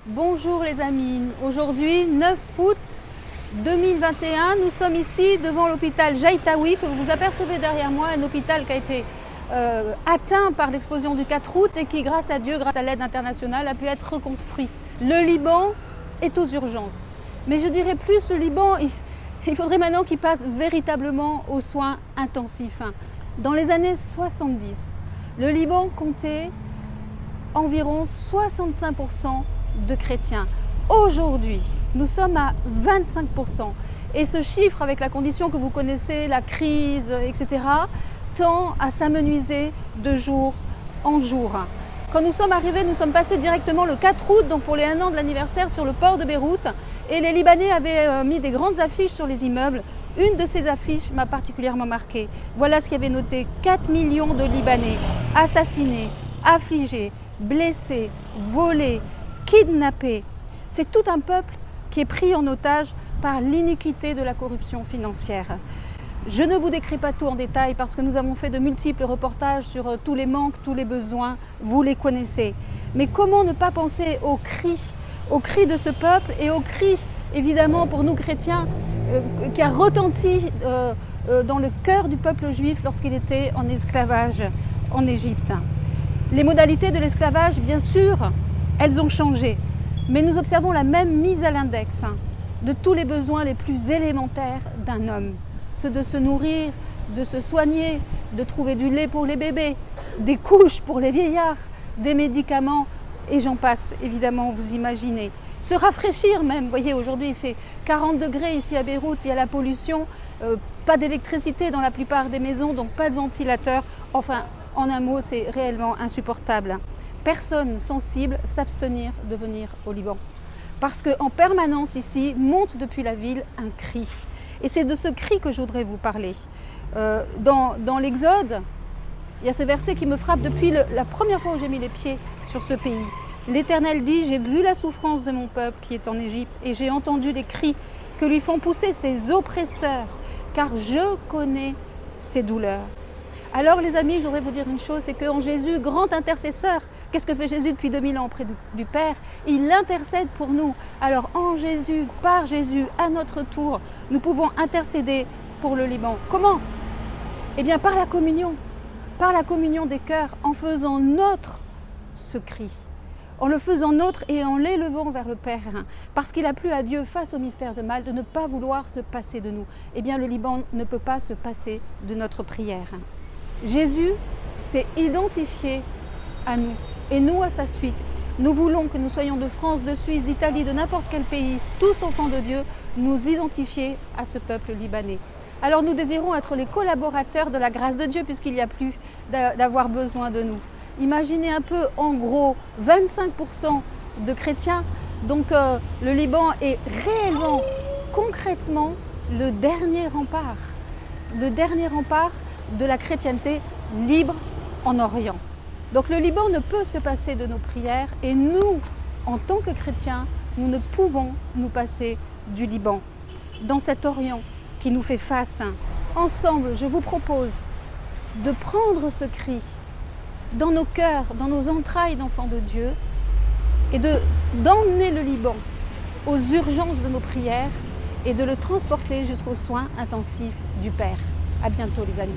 Bonjour les amis, aujourd'hui 9 août 2021, nous sommes ici devant l'hôpital Jaïtaoui que vous apercevez derrière moi, un hôpital qui a été atteint par l'explosion du 4 août et qui grâce à Dieu, grâce à l'aide internationale, a pu être reconstruit. Le Liban est aux urgences, mais je dirais plus le Liban, il faudrait maintenant qu'il passe véritablement aux soins intensifs. Dans les années 70, le Liban comptait environ 65% de chrétiens. Aujourd'hui, nous sommes à 25%. Et ce chiffre, avec la condition que vous connaissez, la crise, etc., tend à s'amenuiser de jour en jour. Quand nous sommes arrivés, nous sommes passés directement le 4 août, donc pour les 1 an de l'anniversaire, sur le port de Beyrouth. Et les Libanais avaient mis des grandes affiches sur les immeubles. Une de ces affiches m'a particulièrement marquée. Voilà ce qu'il y avait noté: 4 millions de Libanais assassinés, affligés, blessés, volés, kidnappés. C'est tout un peuple qui est pris en otage par l'iniquité de la corruption financière. Je ne vous décris pas tout en détail parce que nous avons fait de multiples reportages sur tous les manques, tous les besoins, vous les connaissez. Mais comment ne pas penser aux cris de ce peuple et aux cris, évidemment, pour nous chrétiens, qui a retenti dans le cœur du peuple juif lorsqu'il était en esclavage en Égypte. Les modalités de l'esclavage, bien sûr, elles ont changé, mais nous observons la même mise à l'index de tous les besoins les plus élémentaires d'un homme. Ceux de se nourrir, de se soigner, de trouver du lait pour les bébés, des couches pour les vieillards, des médicaments, et j'en passe, évidemment, vous imaginez. Se rafraîchir même, vous voyez, aujourd'hui il fait 40 degrés ici à Beyrouth, il y a la pollution, pas d'électricité dans la plupart des maisons, donc pas de ventilateur, enfin, en un mot, c'est réellement insupportable. Personne sensible s'abstenir de venir au Liban. Parce qu'en permanence ici, monte depuis la ville un cri. Et c'est de ce cri que je voudrais vous parler. Dans l'Exode, il y a ce verset qui me frappe depuis la première fois où j'ai mis les pieds sur ce pays. L'Éternel dit: j'ai vu la souffrance de mon peuple qui est en Égypte et j'ai entendu les cris que lui font pousser ses oppresseurs, car je connais ses douleurs. Alors les amis, je voudrais vous dire une chose, c'est qu'en Jésus, grand intercesseur, qu'est-ce que fait Jésus depuis 2000 ans auprès du Père? Il intercède pour nous. Alors en Jésus, par Jésus, à notre tour, nous pouvons intercéder pour le Liban. Comment? Eh bien par la communion des cœurs, en faisant nôtre ce cri, en le faisant nôtre et en l'élevant vers le Père, parce qu'il a plu à Dieu face au mystère de mal de ne pas vouloir se passer de nous. Eh bien le Liban ne peut pas se passer de notre prière. Jésus s'est identifié à nous et nous à sa suite. Nous voulons que nous soyons de France, de Suisse, d'Italie, de n'importe quel pays, tous enfants de Dieu, nous identifier à ce peuple libanais. Alors nous désirons être les collaborateurs de la grâce de Dieu puisqu'il n'y a plus d'avoir besoin de nous. Imaginez un peu, en gros, 25% de chrétiens. Donc le Liban est réellement, concrètement, le dernier rempart de la chrétienté libre en Orient. Donc le Liban ne peut se passer de nos prières et nous, en tant que chrétiens, nous ne pouvons nous passer du Liban. Dans cet Orient qui nous fait face, ensemble, je vous propose de prendre ce cri dans nos cœurs, dans nos entrailles d'enfants de Dieu et d'emmener le Liban aux urgences de nos prières et de le transporter jusqu'aux soins intensifs du Père. À bientôt les amis.